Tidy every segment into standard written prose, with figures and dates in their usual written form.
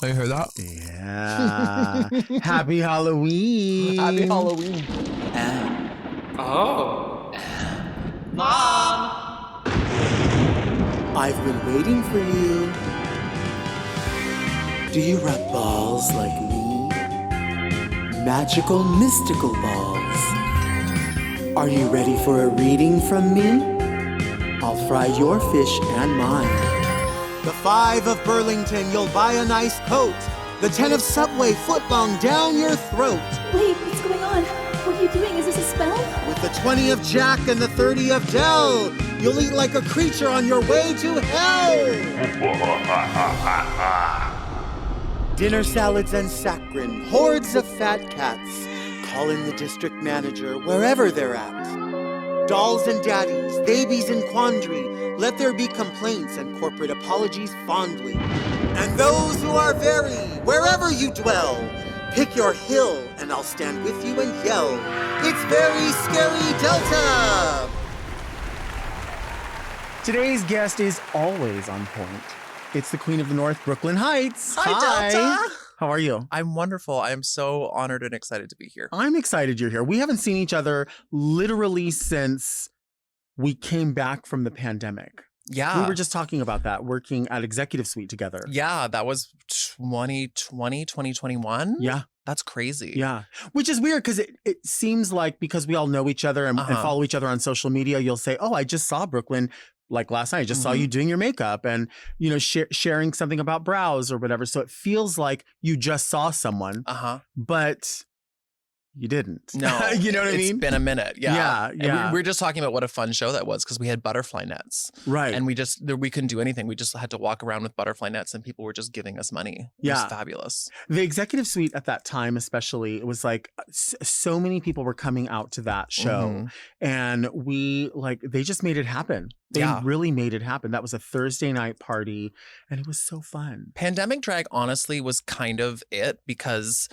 You hear that? Yeah. Happy Halloween. Happy Halloween. Oh. Mom! I've been waiting for you. Do you rub balls like me? Magical, mystical balls. Are you ready for a reading from me? I'll fry your fish and mine. The 5 of Burlington, you'll buy a nice coat. The 10 of Subway, footlong down your throat. Wait, what's going on? What are you doing? Is this a spell? With the 20 of Jack and the 30 of Dell, you'll eat like a creature on your way to hell. Dinner salads and saccharin, hordes of fat cats. Call in the district manager wherever they're at. Dolls and daddies, babies in quandary, let there be complaints and corporate apologies fondly. And those who are very, wherever you dwell, pick your hill and I'll stand with you and yell, it's very scary Delta! Today's guest is always on point. It's the Queen of the North, Brooke Lynn Hytes. Hi, Delta. How are you? I'm wonderful. I'm so honored and excited to be here. I'm excited you're here. We haven't seen each other literally since we came back from the pandemic. Yeah. We were just talking about that, working at Executive Suite together. Yeah, that was 2020, 2021. Yeah. That's crazy. Yeah. Which is weird because it seems like because we all know each other and follow each other on social media, you'll say, oh, I just saw Brooke Lynn like last night. I just saw you doing your makeup and, you know, sharing something about brows or whatever. So it feels like you just saw someone, but you didn't. No. You know what I mean? It's been a minute. Yeah. Yeah. And we were just talking about what a fun show that was because we had butterfly nets. Right. And we couldn't do anything. We just had to walk around with butterfly nets and people were just giving us money. It was fabulous. The Executive Suite at that time, especially, it was like so many people were coming out to that show and they just made it happen. They really made it happen. That was a Thursday night party and it was so fun. Pandemic drag honestly was kind of it because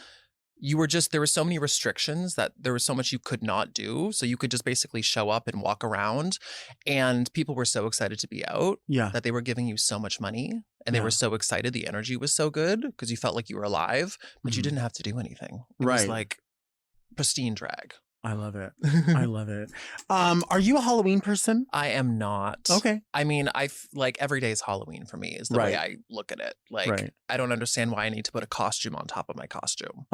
there were so many restrictions that there was so much you could not do. So you could just basically show up and walk around and people were so excited to be out that they were giving you so much money and they were so excited. The energy was so good because you felt like you were alive, but you didn't have to do anything. It was like pristine drag. I love it. I love it. Are you a Halloween person? I am not. Okay. I mean, like every day is Halloween for me is the way I look at it. Like, I don't understand why I need to put a costume on top of my costume.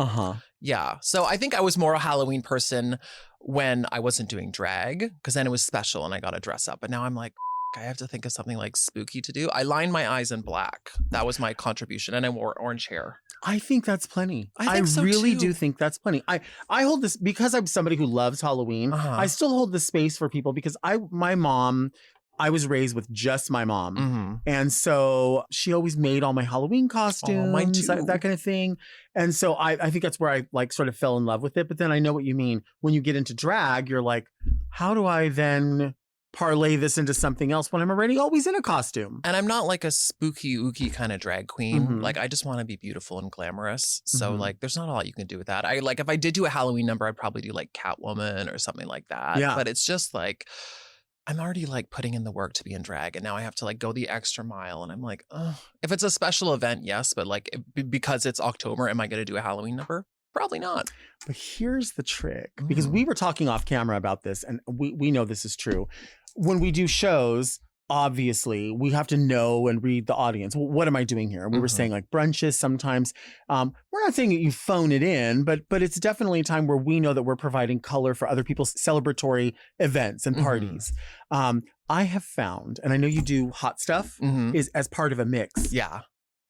Yeah. So I think I was more a Halloween person when I wasn't doing drag because then it was special and I got to dress up. But now I'm like, I have to think of something like spooky to do. I lined my eyes in black. That was my contribution. And I wore orange hair. I think that's plenty. I think so really too. do think that's plenty. I hold this because I'm somebody who loves Halloween. I still hold the space for people because my mom, I was raised with just my mom. And so she always made all my Halloween costumes, mine too. that kind of thing. And so I think that's where I like sort of fell in love with it. But then I know what you mean. When you get into drag, you're like, how do I then parlay this into something else when I'm already always in a costume? And I'm not like a spooky ooky kind of drag queen. Like I just want to be beautiful and glamorous. So like there's not a lot you can do with that. If I did do a Halloween number, I'd probably do like Catwoman or something like that. Yeah. But it's just like I'm already like putting in the work to be in drag and now I have to like go the extra mile and I'm like, ugh. If it's a special event, yes, but like because it's October, am I going to do a Halloween number? Probably not. But here's the trick, because we were talking off camera about this and we know this is true. When we do shows, obviously we have to know and read the audience. Well, what am I doing here? And we were saying like brunches sometimes. We're not saying that you phone it in, but it's definitely a time where we know that we're providing color for other people's celebratory events and parties. I have found, and I know you do hot stuff, is as part of a mix. Yeah.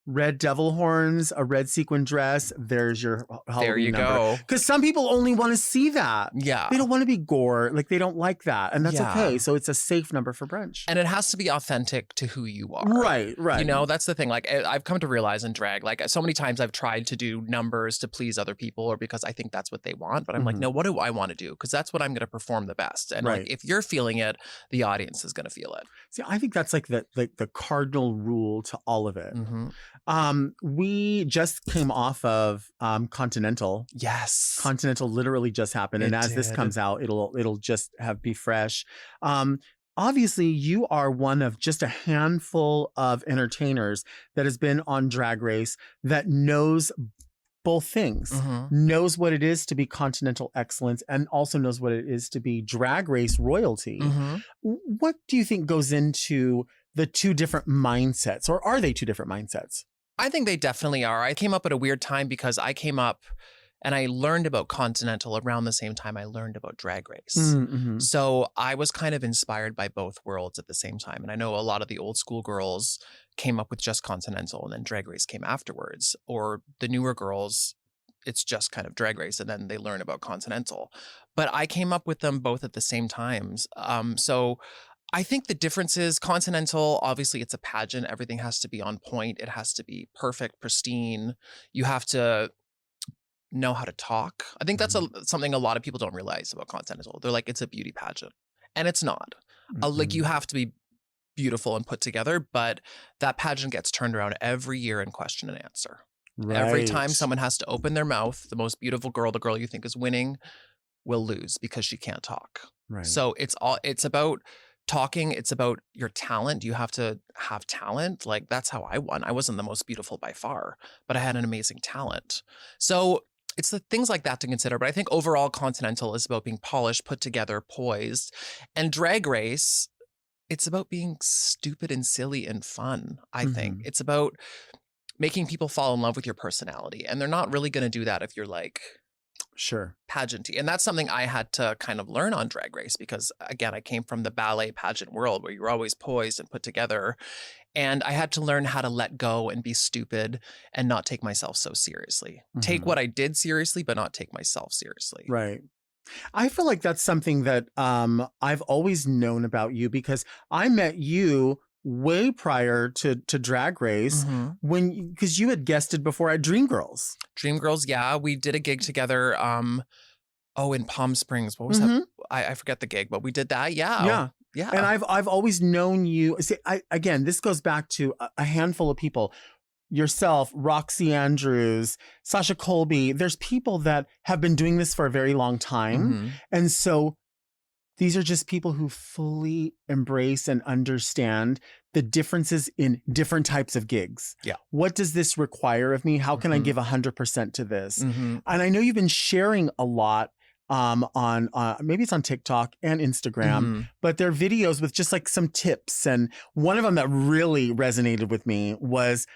Red devil horns, a red sequin dress. There's your Halloween There you number. go. Because some people only want to see that. Yeah. They don't want to be gore. Like they don't like that. And that's Yeah. okay. So it's a safe number for brunch. And it has to be authentic to who you are. Right. You know, that's the thing. Like I've come to realize in drag, like so many times I've tried to do numbers to please other people or because I think that's what they want. But I'm like, no, what do I want to do? Because that's what I'm going to perform the best. And like, if you're feeling it, the audience is going to feel it. See, I think that's like the cardinal rule to all of it. We just came off of Continental. Yes. Continental literally just happened. And as this comes out, it'll just be fresh. obviously you are one of just a handful of entertainers that has been on Drag Race that knows both things, knows what it is to be continental excellence and also knows what it is to be Drag Race royalty. What do you think goes into the two different mindsets, or are they two different mindsets? I think they definitely are. I came up at a weird time because I came up and I learned about Continental around the same time I learned about Drag Race. So I was kind of inspired by both worlds at the same time. And I know a lot of the old school girls came up with just Continental and then Drag Race came afterwards. Or the newer girls, it's just kind of Drag Race and then they learn about Continental. But I came up with them both at the same times. So I think the difference is Continental, obviously it's a pageant. Everything has to be on point. It has to be perfect, pristine. You have to know how to talk. I think that's something a lot of people don't realize about Continental. They're like, it's a beauty pageant. And it's not. Like you have to be beautiful and put together, but that pageant gets turned around every year in question and answer. Every time someone has to open their mouth, the most beautiful girl, the girl you think is winning, will lose because she can't talk. So it's about talking. It's about your talent. You have to have talent. Like that's how I won. I wasn't the most beautiful by far, but I had an amazing talent. So it's the things like that to consider. But I think overall Continental is about being polished, put together, poised. And Drag Race, it's about being stupid and silly and fun, I think. It's about making people fall in love with your personality. And they're not really going to do that if you're like pageanty. And that's something I had to kind of learn on Drag Race because, again, I came from the ballet pageant world where you were always poised and put together. And I had to learn how to let go and be stupid and not take myself so seriously. Take what I did seriously, but not take myself seriously. I feel like that's something that I've always known about you because I met you way prior to Drag Race because you had guested before at Dreamgirls. Dreamgirls, yeah. We did a gig together in Palm Springs. What was that? I forget the gig, but we did that. Yeah. And I've always known you. See, again, this goes back to a handful of people. Yourself, Roxy Andrews, Sasha Colby. There's people that have been doing this for a very long time. And so these are just people who fully embrace and understand the differences in different types of gigs. What does this require of me? How can I give 100% to this? And I know you've been sharing a lot on maybe it's on TikTok and Instagram, but there are videos with just like some tips. And one of them that really resonated with me was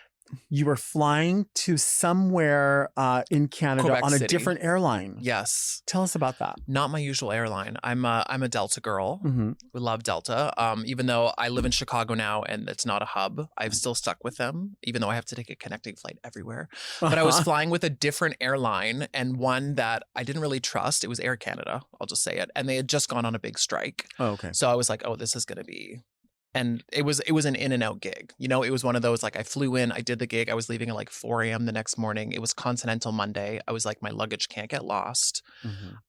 you were flying to somewhere in Canada Quebec on a City. different airline. Yes. Tell us about that. Not my usual airline. I'm a Delta girl. We love Delta. Even though I live in Chicago now and it's not a hub, I've still stuck with them, even though I have to take a connecting flight everywhere. But I was flying with a different airline and one that I didn't really trust. It was Air Canada. I'll just say it. And they had just gone on a big strike. So I was like, oh, this is going to be... And it was an in and out gig. You know, it was one of those, like I flew in, I did the gig. I was leaving at like 4 a.m. the next morning. It was Continental Monday. I was like, my luggage can't get lost.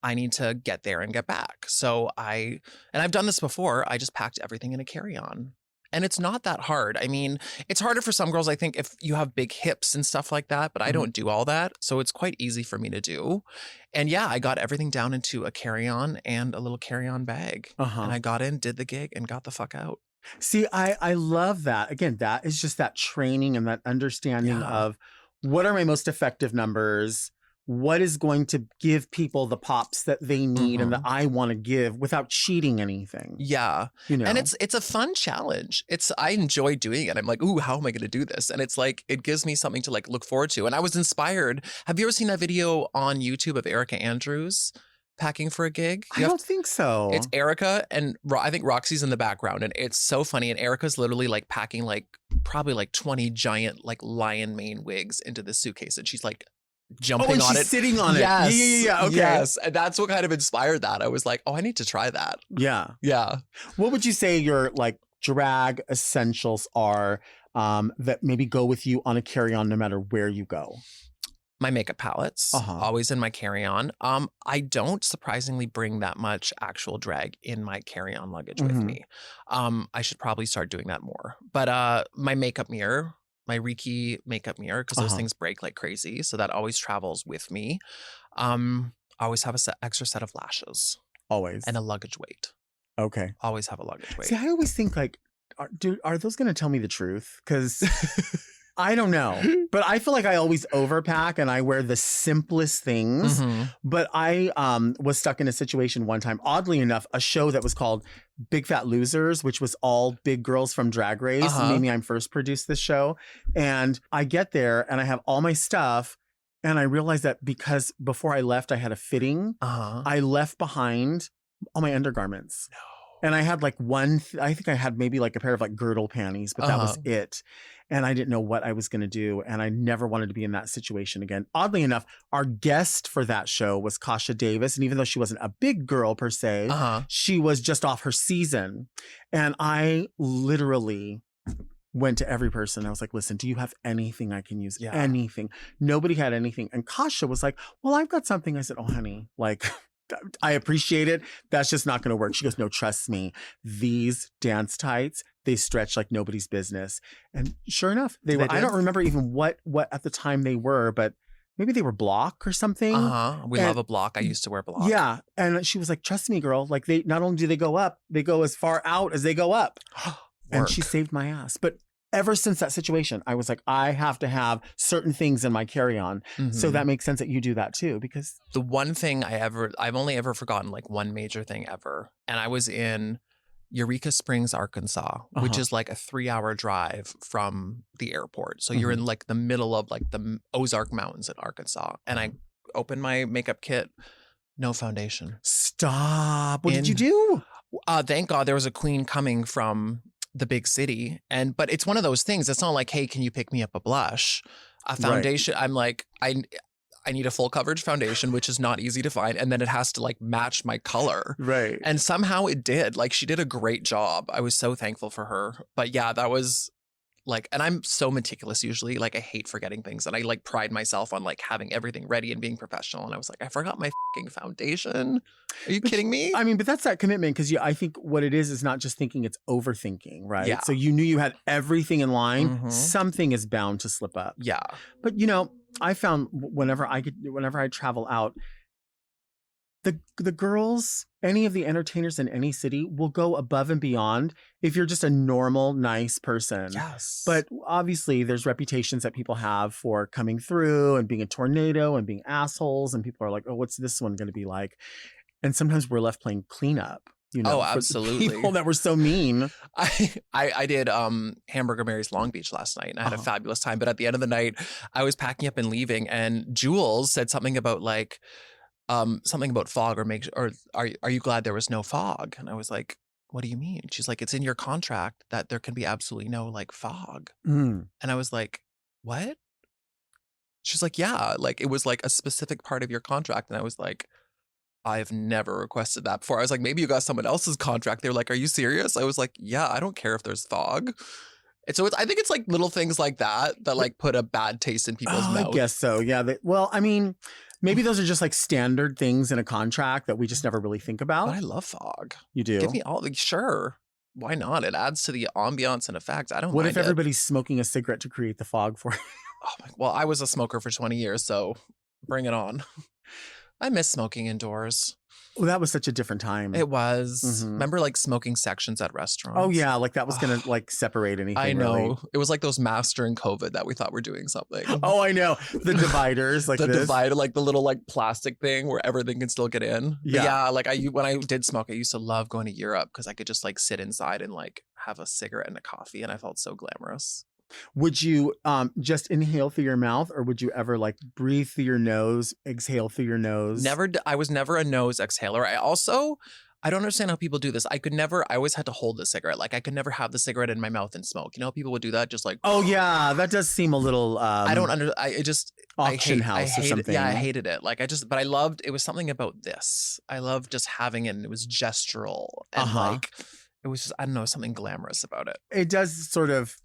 I need to get there and get back. So and I've done this before. I just packed everything in a carry-on. And it's not that hard. I mean, it's harder for some girls, I think, if you have big hips and stuff like that, but I don't do all that. So it's quite easy for me to do. And yeah, I got everything down into a carry-on and a little carry-on bag. And I got in, did the gig, and got the fuck out. See, I love that. Again, that is just that training and that understanding of what are my most effective numbers? What is going to give people the pops that they need and that I want to give without cheating anything? Yeah. You know? And it's a fun challenge. I enjoy doing it. I'm like, ooh, how am I going to do this? And it's like, it gives me something to like look forward to. And I was inspired. Have you ever seen that video on YouTube of Erica Andrews packing for a gig? I don't think so. It's Erica and I think Roxy's in the background and it's so funny. And Erica's literally like packing like probably like 20 giant like lion mane wigs into the suitcase. And she's like jumping on she's it. sitting on it. Yes. Yeah. Okay. Yes. And that's what kind of inspired that. I was like, oh, I need to try that. Yeah. Yeah. What would you say your like drag essentials are that maybe go with you on a carry-on no matter where you go? My makeup palettes, always in my carry-on. I don't surprisingly bring that much actual drag in my carry-on luggage with me. I should probably start doing that more. But my makeup mirror, my Reiki makeup mirror, because those things break like crazy. So that always travels with me. I always have a extra set of lashes. Always. And a luggage weight. Okay. Always have a luggage weight. See, I always think like, are those going to tell me the truth? Because I don't know. But I feel like I always overpack and I wear the simplest things. But I was stuck in a situation one time, oddly enough, a show that was called Big Fat Losers, which was all big girls from Drag Race. Mimi I'm first produced this show. And I get there and I have all my stuff. And I realized that because before I left, I had a fitting. I left behind all my undergarments. No. And I had like I think I had maybe like a pair of like girdle panties, but that was it. And I didn't know what I was going to do. And I never wanted to be in that situation again. Oddly enough, our guest for that show was Kasha Davis. And even though she wasn't a big girl per se, she was just off her season. And I literally went to every person. I was like, listen, do you have anything I can use? Anything. Nobody had anything. And Kasha was like, well, I've got something. I said, oh, honey, like, I appreciate it. That's just not going to work. She goes, no, trust me. These dance tights, they stretch like nobody's business. And sure enough, they were. I don't remember even what at the time they were, but maybe they were block or something. We love a block. I used to wear block. Yeah. And she was like, trust me, girl. Like they not only do they go up, they go as far out as they go up. And she saved my ass. But ever since that situation, I was like, I have to have certain things in my carry-on. So that makes sense that you do that too, because the one thing I've only ever forgotten like one major thing ever. And I was in Eureka Springs, Arkansas, which is like a 3-hour drive from the airport. So you're in like the middle of like the Ozark Mountains in Arkansas. And I opened my makeup kit, no foundation. Stop. What did you do? Thank God there was a queen coming from the big city. But it's one of those things. It's not like, hey, can you pick me up a blush? A foundation. Right. I'm like, I need a full coverage foundation, which is not easy to find. And then it has to like match my color. Right. And somehow it did. Like she did a great job. I was so thankful for her. But yeah, that was like, and I'm so meticulous usually. Like I hate forgetting things. And I like pride myself on like having everything ready and being professional. And I was like, I forgot my fucking foundation. Are you kidding me? I mean, but that's that commitment because I think what it is not just thinking, it's overthinking, right? Yeah. So you knew you had everything in line. Something is bound to slip up. Yeah. But I found whenever I travel out, the girls, any of the entertainers in any city will go above and beyond if you're just a normal, nice person. Yes. But obviously there's reputations that people have for coming through and being a tornado and being assholes. And people are like, oh, what's this one going to be like? And sometimes we're left playing cleanup. Oh, absolutely. People that were so mean. I did Hamburger Mary's Long Beach last night and I had a fabulous time. But at the end of the night, I was packing up and leaving and Jules said something about like, something about fog or are you glad there was no fog? And I was like, what do you mean? She's like, it's in your contract that there can be absolutely no like fog. And I was like, what? She's like, yeah, like it was like a specific part of your contract. And I was like, I've never requested that before. I was like, maybe you got someone else's contract. They were like, are you serious? I was like, yeah, I don't care if there's fog. And so I think it's like little things like that like put a bad taste in people's mouth. I guess so. Yeah. Well, I mean, maybe those are just like standard things in a contract that we just never really think about. But I love fog. You do? Give me all sure. Why not? It adds to the ambiance and effects. I don't What mind if everybody's smoking a cigarette to create the fog for you? Well, I was a smoker for 20 years, so bring it on. I miss smoking indoors. Well, that was such a different time. It was. Remember like smoking sections at restaurants? Oh, yeah. Like that was going to like separate anything. I know. Really. It was like those masks during COVID that we thought were doing something. Oh, I know. The dividers. Like the divider, like the little like plastic thing where everything can still get in. Yeah. But yeah. Like when I did smoke, I used to love going to Europe because I could just like sit inside and like have a cigarette and a coffee. And I felt so glamorous. Would you just inhale through your mouth or would you ever like breathe through your nose, exhale through your nose? Never. I was never a nose exhaler. I don't understand how people do this. I always had to hold the cigarette. Like I could never have the cigarette in my mouth and smoke. You know, people would do that just like. Oh yeah. That does seem a little. Auction house or something. Yeah, I hated it. Like but I loved, it was something about this. I loved just having it and it was gestural. And like, it was just, I don't know, something glamorous about it. It does sort of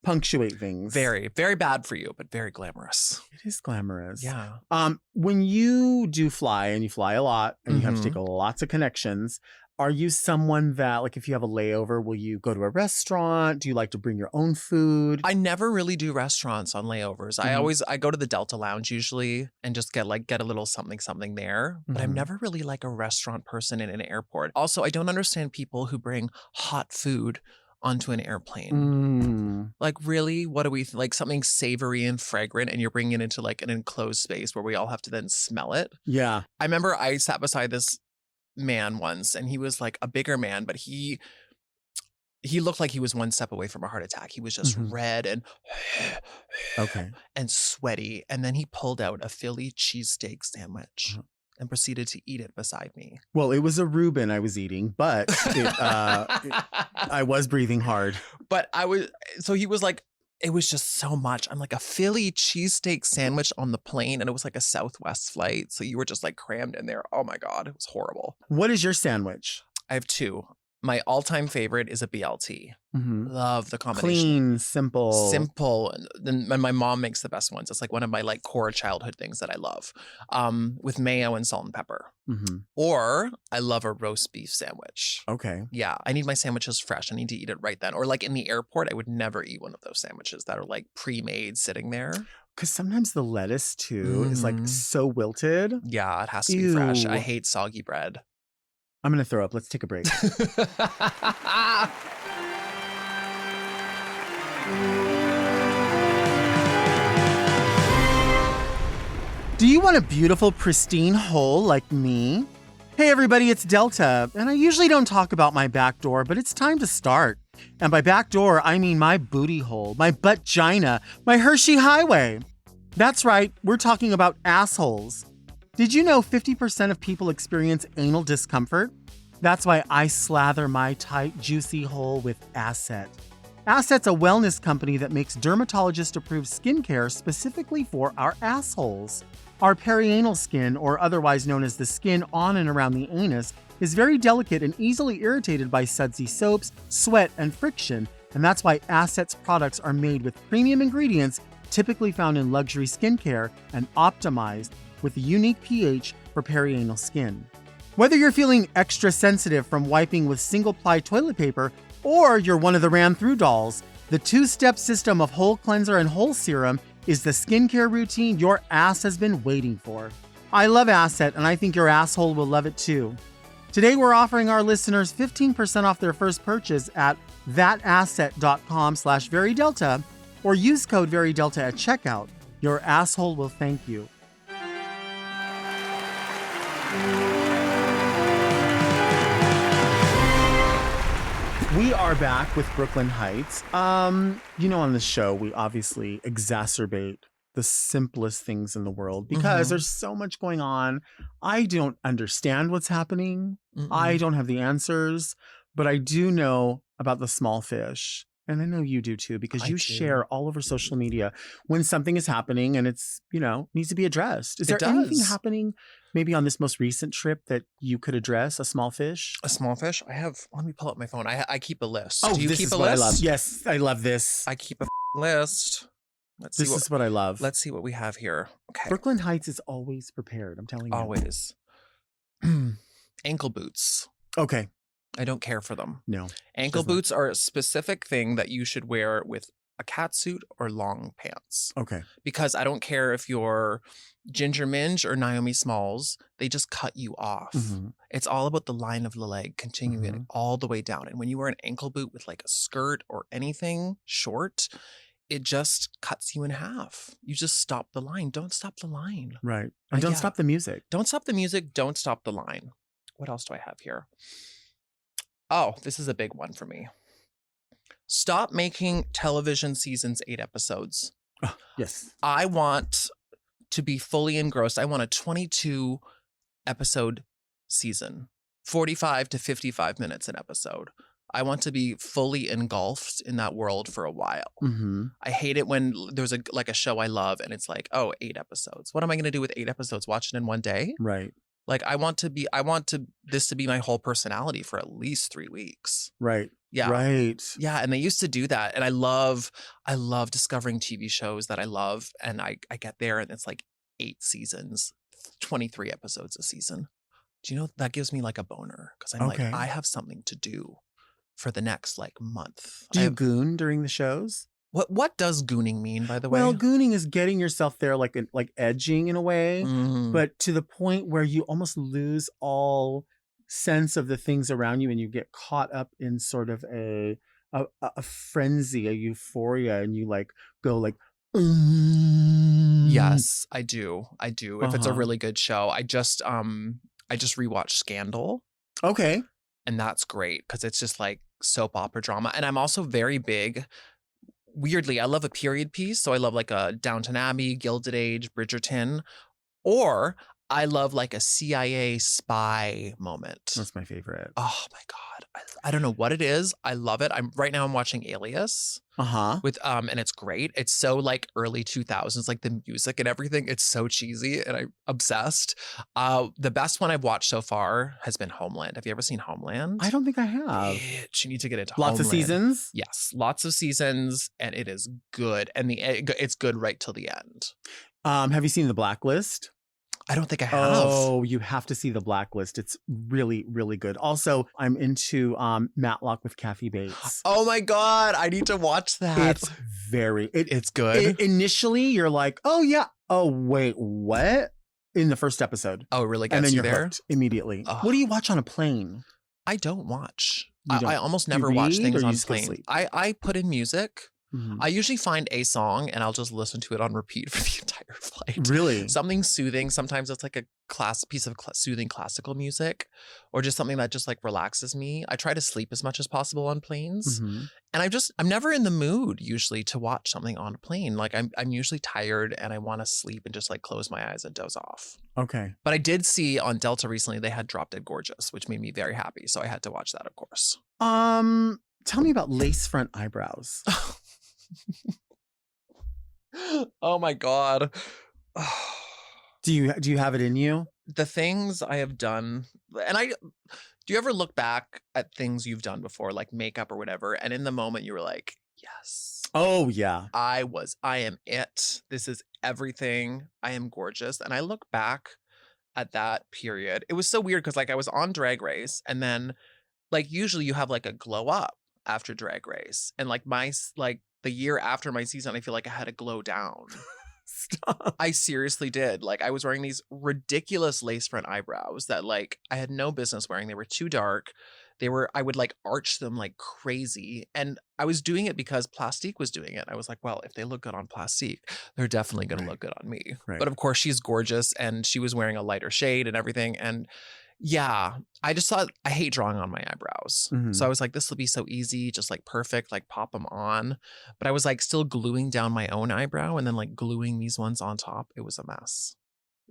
punctuate things. Very, very bad for you, but very glamorous. It is glamorous. Yeah. When you do fly and you fly a lot and you have to take lots of connections, Are you someone that, like, if you have a layover, will you go to a restaurant? Do you like to bring your own food? I never really do restaurants on layovers. I go to the Delta Lounge usually and just get a little something there. But I'm Mhm. never really like a restaurant person in an airport. Also, I don't understand people who bring hot food onto an airplane. Mm. Like, really? What do we like something savory and fragrant, and you're bringing it into like an enclosed space where we all have to then smell it? Yeah. I remember I sat beside this man once, and he was like a bigger man, but he looked like he was one step away from a heart attack. He was just Mhm. red and Okay. and sweaty. And then he pulled out a Philly cheesesteak sandwich Uh-huh. and proceeded to eat it beside me. Well, it was a Reuben I was eating, but I was breathing hard. But he was like, it was just so much. I'm like, a Philly cheesesteak sandwich on the plane, and it was like a Southwest flight. So you were just like crammed in there. Oh my God, it was horrible. What is your sandwich? I have two. My all-time favorite is a BLT. Mhm. Love the combination. Clean, simple. Simple. And then my mom makes the best ones. It's like one of my like core childhood things that I love. With mayo and salt and pepper. Mhm. Or I love a roast beef sandwich. Okay. Yeah, I need my sandwiches fresh. I need to eat it right then. Or like in the airport, I would never eat one of those sandwiches that are like pre-made sitting there. Because sometimes the lettuce too is like Mhm. so wilted. Yeah, it has to be fresh. I Ew. hate soggy bread. I'm going to throw up. Let's take a break. Do you want a beautiful, pristine hole like me? Hey everybody, it's Delta, and I usually don't talk about my back door, but it's time to start. And by back door, I mean my booty hole, my butt-gina, my Hershey Highway. That's right, we're talking about assholes. Did you know 50% of people experience anal discomfort? That's why I slather my tight, juicy hole with Asset. Asset's a wellness company that makes dermatologist-approved skincare specifically for our assholes. Our perianal skin, or otherwise known as the skin on and around the anus, is very delicate and easily irritated by sudsy soaps, sweat, and friction, and that's why Asset's products are made with premium ingredients typically found in luxury skincare and optimized with a unique pH for perianal skin. Whether you're feeling extra sensitive from wiping with single-ply toilet paper, or you're one of the ran-through dolls, the two-step system of Whole Cleanser and Whole Serum is the skincare routine your ass has been waiting for. I love Asset, and I think your asshole will love it too. Today, we're offering our listeners 15% off their first purchase at thatasset.com/verydelta, or use code VERYDELTA at checkout. Your asshole will thank you. We are back with Brooke Lynn Hytes. On this show, we obviously exacerbate the simplest things in the world because there's so much going on. I don't understand what's happening. I don't have the answers, but I do know about the small fish. And I know you do too, because you share all over social media when something is happening and it's, needs to be addressed. Is there anything happening maybe on this most recent trip that you could address, a small fish? A small fish? let me pull up my phone. I keep a list. Oh, do you this keep is a what list? I love. Yes, I love this. I keep a list. This is what I love. Let's see what we have here. Okay. Brooke Lynn Hytes is always prepared. I'm telling you. Always. Ankle boots. Okay. I don't care for them. No. Ankle boots are a specific thing that you should wear with a catsuit or long pants. Okay. Because I don't care if you're Ginger Minge or Naomi Smalls, they just cut you off. It's all about the line of the leg continuing all the way down. And when you wear an ankle boot with like a skirt or anything short, it just cuts you in half. You just stop the line. Don't stop the line. Right. And don't stop the music. Don't stop the music. Don't stop the line. What else do I have here? Oh, this is a big one for me. Stop making television seasons 8 episodes. Oh, yes. I want to be fully engrossed. I want a 22 episode season, 45 to 55 minutes an episode. I want to be fully engulfed in that world for a while. I hate it when there's a show I love and it's like, 8 episodes. What am I going to do with 8 episodes? Watch it in one day? Right. Like this to be my whole personality for at least 3 weeks. Right. Yeah. Right. Yeah. And they used to do that. And I love discovering TV shows that I love. And I get there and it's like 8 seasons, 23 episodes a season. Do you know that gives me like a boner? Because I'm Okay. like, I have something to do for the next like month. Do you goon during the shows? What does gooning mean, by the way? Well, gooning is getting yourself there like edging in a way, Mm. but to the point where you almost lose all sense of the things around you and you get caught up in sort of a frenzy, a euphoria, and you like go like Yes, I do. If it's a Uh-huh. really good show. I just rewatched Scandal, Okay. and that's great because it's just like soap opera drama. And I'm also very big. Weirdly, I love a period piece. So I love like a Downton Abbey, Gilded Age, Bridgerton, or I love like a CIA spy moment. That's my favorite. Oh my God. I don't know what it is. I love it. I'm watching Alias with and it's great. It's so like early 2000s, like the music and everything. It's so cheesy and I'm obsessed. The best one I've watched so far has been Homeland. Have you ever seen Homeland? I don't think I have. Bitch, you need to get into Lots of Homeland. seasons? Yes, lots of seasons, and it is good. And it's good right till the end. Have you seen The Blacklist? I don't think I have. Oh, you have to see The Blacklist. It's really, really good. Also, I'm into Matlock with Kathy Bates. Oh my God, I need to watch that. It's very it's good. Initially, you're like, oh yeah. Oh wait, what? In the first episode. Oh, it really gets And then you you're there? hooked immediately. Ugh. What do you watch on a plane? I don't watch. You don't? I almost You never watch read things or you on just go plane. sleep? I put in music. Mhm. I usually find a song and I'll just listen to it on repeat for the entire flight. Really? Something soothing. Sometimes it's like a piece of soothing classical music, or just something that just like relaxes me. I try to sleep as much as possible on planes, Mhm. and I'm never in the mood usually to watch something on a plane. Like I'm usually tired and I want to sleep and just like close my eyes and doze off. Okay. But I did see on Delta recently they had Drop Dead Gorgeous, which made me very happy. So I had to watch that, of course. Tell me about lace front eyebrows. Oh my God. Do you have it in you? The things I have done, and do you ever look back at things you've done before, like makeup or whatever, and in the moment you were like, yes, Oh yeah. I am it. This is everything. I am gorgeous. And I look back at that period. It was so weird because like I was on Drag Race, and then like usually you have like a glow up after Drag Race, and like the year after my season, I feel like I had a glow down. Stop. I seriously did. Like I was wearing these ridiculous lace front eyebrows that like I had no business wearing. They were too dark. I would like arch them like crazy. And I was doing it because Plastique was doing it. I was like, well, if they look good on Plastique, they're definitely going to look good on me. Right. But of course she's gorgeous and she was wearing a lighter shade and everything. And yeah, I just thought I hate drawing on my eyebrows. Mhm. So I was like, this will be so easy, just like perfect, like pop them on. But I was like still gluing down my own eyebrow and then like gluing these ones on top. It was a mess.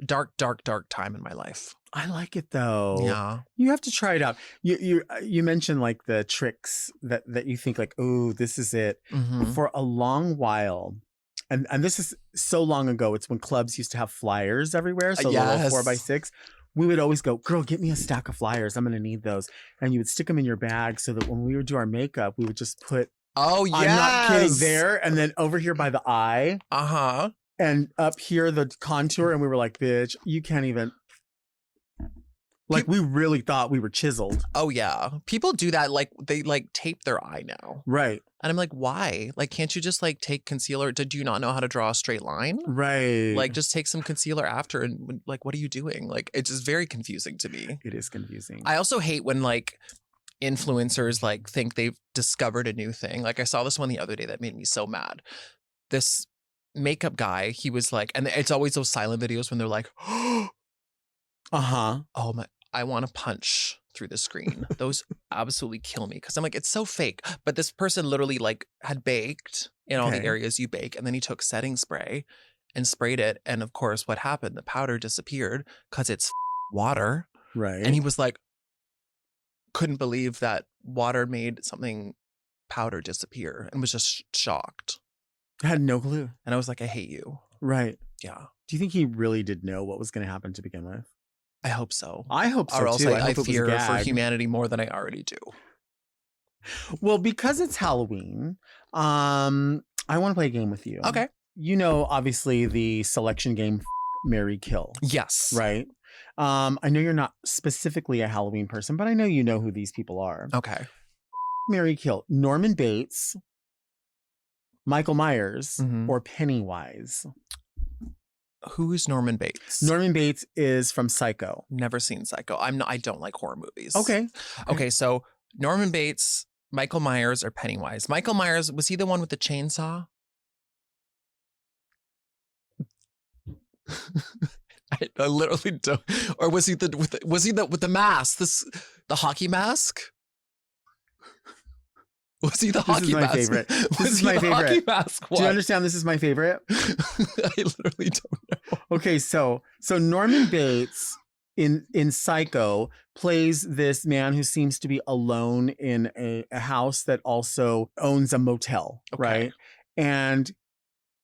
Dark, dark, dark time in my life. I like it though. Yeah. You have to try it out. You mentioned like the tricks that you think like, oh, this is it. Mhm. For a long while, and this is so long ago. It's when clubs used to have flyers everywhere. So the little 4x6. We would always go, girl, get me a stack of flyers. I'm going to need those. And you would stick them in your bag so that when we would do our makeup, we would just put, Oh, yes. I'm not kidding, there. And then over here by the eye Uh-huh. and up here, the contour. And we were like, bitch, you can't even. Like we really thought we were chiseled. Oh, yeah. People do that. Like they like tape their eye now. Right. And I'm like, why? Like, can't you just like take concealer? Do you not know how to draw a straight line? Right. Like, just take some concealer after and like, what are you doing? Like, it's just very confusing to me. It is confusing. I also hate when like influencers like think they've discovered a new thing. Like I saw this one the other day that made me so mad. This makeup guy, he was like, and it's always those silent videos when they're like, Uh-huh. oh my, I want to punch through the screen. Those absolutely kill me because I'm like, it's so fake. But this person literally like had baked in all the Okay. areas you bake, and then he took setting spray and sprayed it. And of course, what happened? The powder disappeared because it's water. Right. And he was like, couldn't believe that water made something powder disappear and was just shocked. had no clue. And I was like, I hate you. Right. Yeah, Do you think he really did know what was going to happen to begin with? I hope so. I hope so Or else too. I hope it was a fear for gag. humanity more than I already do. Well, because it's Halloween, I want to play a game with you. Okay. You know, obviously the selection game, Marry Kill, Yes. right? I know you're not specifically a Halloween person, but I know you know who these people are. Okay. Marry, kill Norman Bates, Michael Myers, Mhm. or Pennywise. Who is Norman Bates? Norman Bates is from Psycho. Never seen Psycho. I don't like horror movies. Okay. Okay, so Norman Bates, Michael Myers, or Pennywise. Michael Myers, was he the one with the chainsaw? I literally don't. Or was he with the mask? The hockey mask? Was he the hockey mask? This is my favorite. This is my favorite. Hockey mask one? Do you understand this is my favorite? I literally don't know. Okay, so Norman Bates in Psycho plays this man who seems to be alone in a house that also owns a motel, Okay. right? And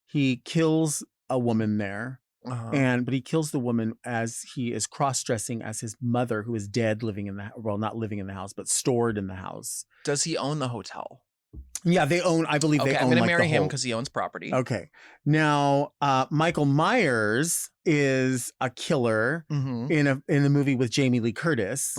he kills a woman there. But he kills the woman as he is cross-dressing as his mother, who is dead, not living in the house, but stored in the house. Does he own the hotel? Yeah, they own, I believe they own. I'm going to like marry the him whole... because he owns property. Okay. Now, Michael Myers is a killer in the movie with Jamie Lee Curtis.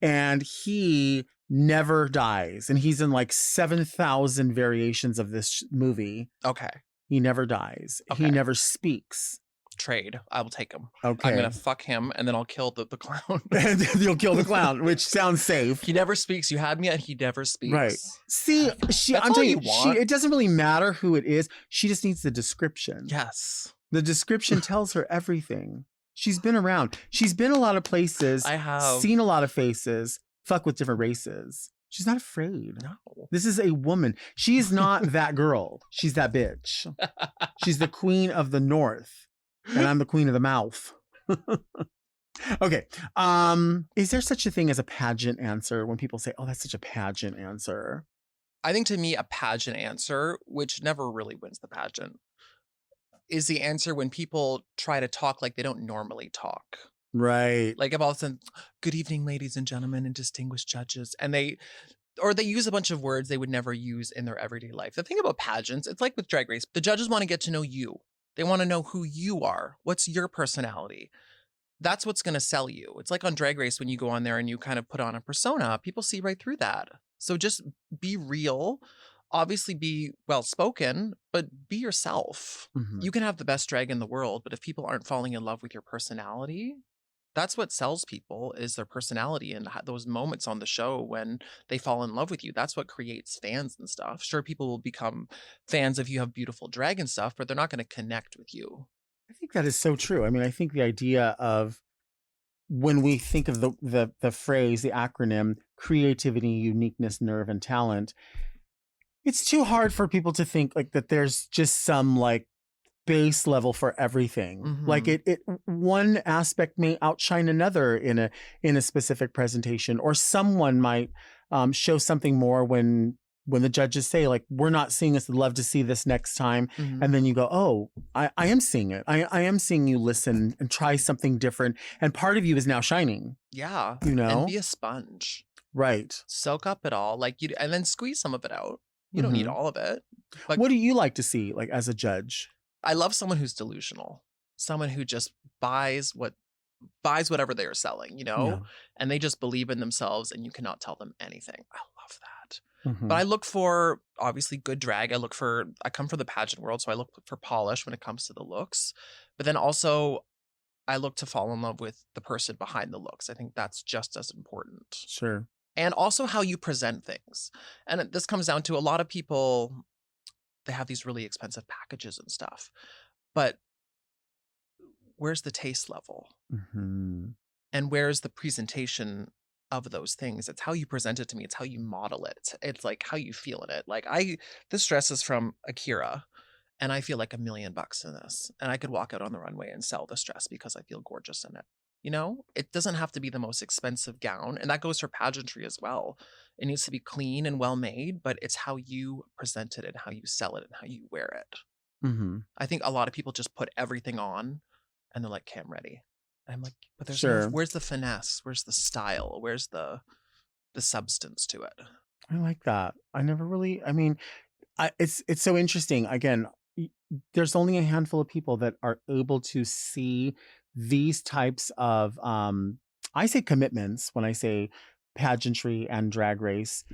And he never dies. And he's in like 7,000 variations of this movie. Okay. He never dies. Okay. He never speaks. Trade. I will take him. Okay. I'm going to fuck him and then I'll kill the clown. And you'll kill the clown, which sounds safe. He never speaks. You had me at he never speaks. Right. See, I'm telling you, it doesn't really matter who it is. She just needs the description. Yes. The description tells her everything. She's been around. She's been a lot of places. I have. Seen a lot of faces. Fuck with different races. She's not afraid. No. This is a woman. She's not that girl. She's that bitch. She's the queen of the North. And I'm the queen of the mouth. Okay. Is there such a thing as a pageant answer when people say, oh, that's such a pageant answer? I think to me, a pageant answer, which never really wins the pageant, is the answer when people try to talk like they don't normally talk. Right. Like if all of a sudden, good evening, ladies and gentlemen and distinguished judges. And they use a bunch of words they would never use in their everyday life. The thing about pageants, it's like with Drag Race. The judges want to get to know you. They want to know who you are. What's your personality? That's what's going to sell you. It's like on Drag Race when you go on there and you kind of put on a persona. People see right through that. So just be real. Obviously be well-spoken, but be yourself. You can have the best drag in the world, but if people aren't falling in love with your personality, that's what sells people, is their personality and those moments on the show when they fall in love with you. That's what creates fans and stuff. Sure, people will become fans if you have beautiful drag and stuff, but they're not going to connect with you. I think that is so true. I mean, I think the idea of when we think of the phrase, the acronym, creativity, uniqueness, nerve, and talent, it's too hard for people to think like that there's just some like base level for everything. Like it one aspect may outshine another in a specific presentation, or someone might show something more when the judges say like, we're not seeing this, I'd love to see this next time. And then you go, oh, I am seeing it. I am seeing you listen and try something different. And part of you is now shining. Yeah. You know? And be a sponge. Right. Soak up it all. And then squeeze some of it out. You don't need all of it. Like, what do you like to see, like, as a judge? I love someone who's delusional. Someone who just buys whatever they are selling, you know? Yeah. And they just believe in themselves and you cannot tell them anything. I love that. But I look for, obviously, good drag. I come from the pageant world, so I look for polish when it comes to the looks. But then also, I look to fall in love with the person behind the looks. I think that's just as important. Sure. And also how you present things. And this comes down to a lot of people, they have these really expensive packages and stuff. But where's the taste level? And where's the presentation of those things? It's how you present it to me. It's how you model it. It's like how you feel in it. Like this dress is from Akira and I feel like $1 million in this. And I could walk out on the runway and sell this dress because I feel gorgeous in it. You know, it doesn't have to be the most expensive gown. And that goes for pageantry as well. It needs to be clean and well made, but it's how you present it and how you sell it and how you wear it. I think a lot of people just put everything on and they're like, okay, I'm ready. And I'm like, but there's where's the finesse? Where's the style? Where's the substance to it? I like that. I never really, I mean, it's so interesting. Again, there's only a handful of people that are able to see these types of, I say commitments when I say pageantry and drag race,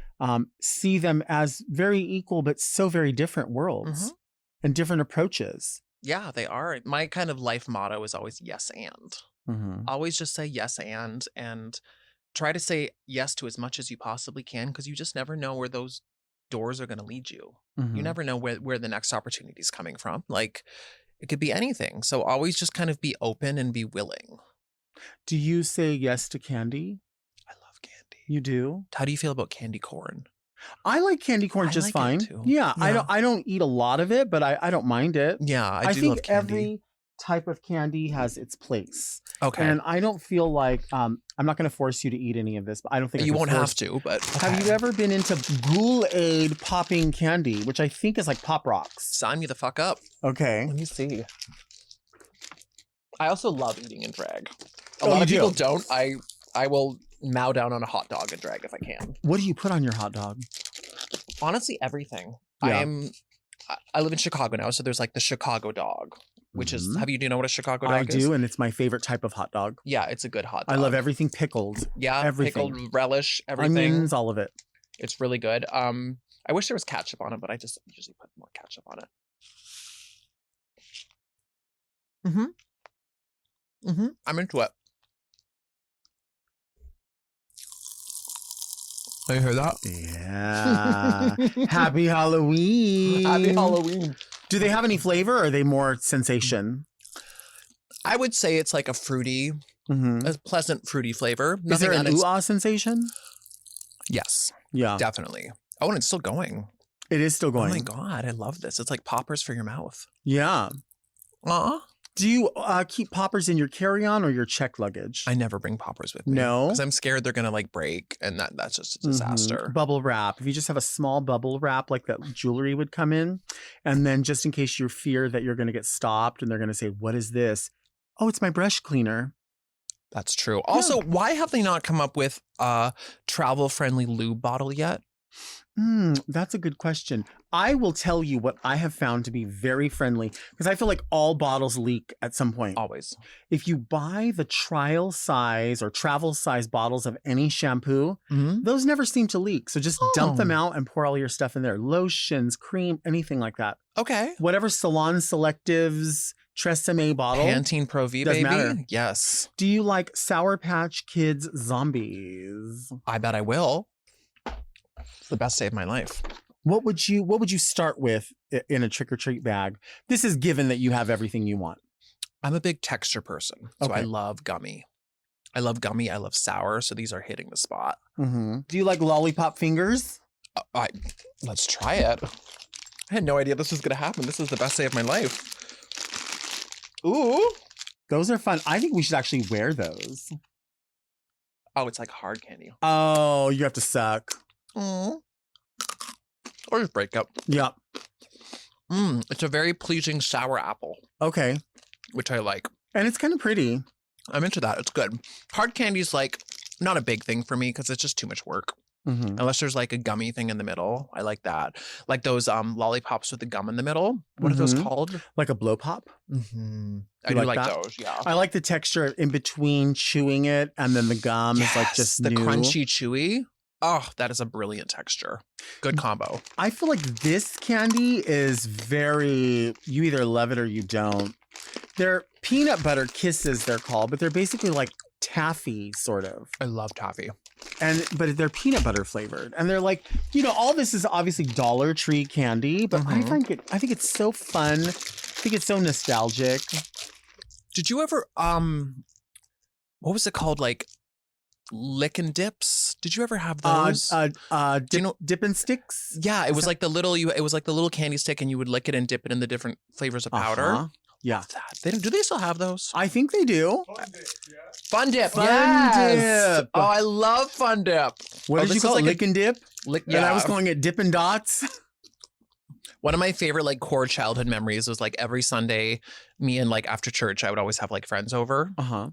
see them as very equal, but so very different worlds and different approaches. Yeah, they are. My kind of life motto is always yes and. Always just say yes and try to say yes to as much as you possibly can, because you just never know where those doors are going to lead you. You never know where the next opportunity is coming from. Like, it could be anything. So always just kind of be open and be willing. Do you say yes to candy? I love candy. You do? How do you feel about candy corn? I like candy corn just fine. Too. Yeah, I don't eat a lot of it, but I don't mind it. Yeah, I do think love candy. Every type of candy has its place. Okay. And I don't feel like I'm not going to force you to eat any of this, but I don't think you won't have to. But okay. Have you ever been into Kool-Aid popping candy, which I think is like Pop Rocks? Sign me the fuck up. Okay. Let me see. I also love eating in drag. A Oh, lot of you people do? don't. I will mow down on a hot dog in drag if I can. What do you put on your hot dog? Honestly, everything. Yeah. I live in Chicago now, so there's like the Chicago dog, which is, do you know what a Chicago dog is? I do, and it's my favorite type of hot dog. Yeah, it's a good hot dog. I love everything pickled. Yeah, everything. pickled relish, everything. Onions, all of it. It's really good. I wish there was ketchup on it, but I just usually put more ketchup on it. I'm into it. Do you hear that? Yeah. Happy Halloween. Happy Halloween. Do they have any flavor, or are they more sensation? I would say it's like a fruity, a pleasant fruity flavor. Is there an ooh-ah sensation? Yes. Yeah. Definitely. Oh, and it's still going. It is still going. Oh my God, I love this. It's like poppers for your mouth. Yeah. Aw. Do you keep poppers in your carry-on or your checked luggage? I never bring poppers with me. No? Because I'm scared they're going to like break, and that's just a disaster. Bubble wrap. If you just have a small bubble wrap like that jewelry would come in, and then just in case you fear that you're going to get stopped and they're going to say, what is this? Oh, it's my brush cleaner. That's true. Also, why have they not come up with a travel-friendly lube bottle yet? That's a good question. I will tell you what I have found to be very friendly, because I feel like all bottles leak at some point. Always. If you buy the trial size or travel size bottles of any shampoo, those never seem to leak. So just dump them out and pour all your stuff in there. Lotions, cream, anything like that. Okay. Whatever Salon Selectives Tresemme bottle. Pantene Pro V, doesn't baby. matter. Yes. Do you like Sour Patch Kids Zombies? I bet I will. It's the best day of my life. What would you start with in a trick-or-treat bag? This is given that you have everything you want. I'm a big texture person, so Okay. I love gummy. I love gummy. I love sour. So these are hitting the spot. Do you like lollipop fingers? Let's try it. I had no idea this was going to happen. This is the best day of my life. Ooh. Those are fun. I think we should actually wear those. Oh, it's like hard candy. Oh, you have to suck. Or just break up. Yep. It's a very pleasing sour apple, Okay. which I like. And it's kind of pretty. I'm into that. It's good. Hard candy's like not a big thing for me because it's just too much work. Unless there's like a gummy thing in the middle. I like that. Like those lollipops with the gum in the middle. What are those called? Like a blow pop. I do like like that? those, yeah. I like the texture in between chewing it and then the gum is like just the new. crunchy chewy. Oh, that is a brilliant texture. Good combo. I feel like this candy is you either love it or you don't. They're peanut butter kisses, they're called, but they're basically like taffy, sort of. I love toffee. But they're peanut butter flavored. And they're like, all this is obviously Dollar Tree candy, but I think it's so fun. I think it's so nostalgic. Did you ever what was it called? Like lick and dips? Did you ever have those? Dip and sticks? Yeah, it was like the little candy stick, and you would lick it and dip it in the different flavors of powder. Yeah. Do they still have those? I think they do. Fun dip. Fun Yes. dip. Oh, I love fun dip. What did you call it? Lick and dip? Yeah. And I was calling it Dippin' Dots. One of my favorite like core childhood memories was like every Sunday, me and like after church, I would always have like friends over.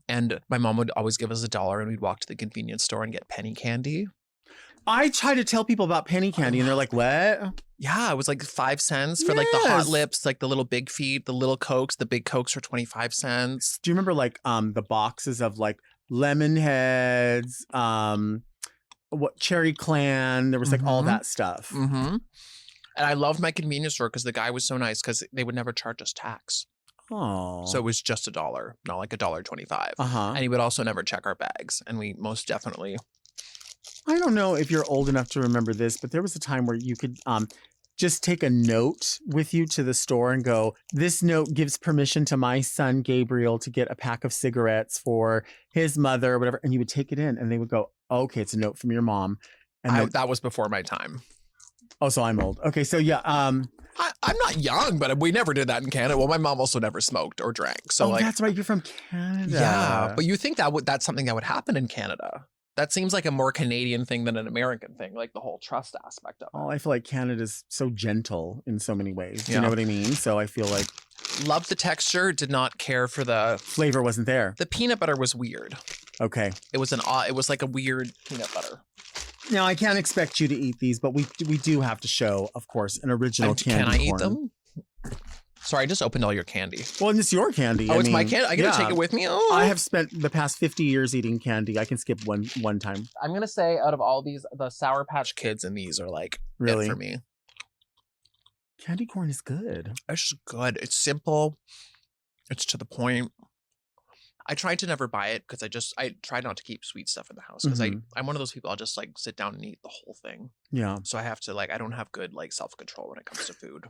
And my mom would always give us $1 and we'd walk to the convenience store and get penny candy. I try to tell people about penny candy and they're like, what? Yeah, it was like 5 cents for like the Hot Yes. Lips, like the little big feet, the little Cokes. The big Cokes were 25 cents. Do you remember like the boxes of like lemon heads, what Cherry Clan? There was like all that stuff. Mm-hmm. And I loved my convenience store because the guy was so nice because they would never charge us tax. Oh. So it was just $1, not like $1.25. Uh-huh. And he would also never check our bags. And we most definitely. I don't know if you're old enough to remember this, but there was a time where you could just take a note with you to the store and go, this note gives permission to my son Gabriel to get a pack of cigarettes for his mother or whatever. And you would take it in and they would go, okay, it's a note from your mom. And That was before my time. oh, so I'm old. Okay, so yeah. I'm not young, but we never did that in Canada. Well, my mom also never smoked or drank. So like, that's right. You're from Canada. yeah, but you think that's something that would happen in Canada. That seems like a more Canadian thing than an American thing, like the whole trust aspect of it. Oh, I feel like Canada's so gentle in so many ways. Yeah. You know what I mean? So I feel like Loved the texture, did not care for the flavor wasn't there. the peanut butter was weird. Okay. It was like a weird peanut butter. Now I can't expect you to eat these, but we do have to show, of course, an original candy Can I eat corn. them? Sorry, I just opened all your candy. Well, and it's your candy. Oh, I it's my mean, candy. I get to take it with me. Oh. I have spent the past 50 years eating candy. I can skip one time. I'm gonna say out of all these, the Sour Patch Kids and these are like Really? it for me. Candy corn is good. It's just good. It's simple. It's to the point. I tried to never buy it because I tried not to keep sweet stuff in the house because Mhm. I'm one of those people. I'll just like sit down and eat the whole thing. Yeah. So I have to I don't have good like self-control when it comes to food.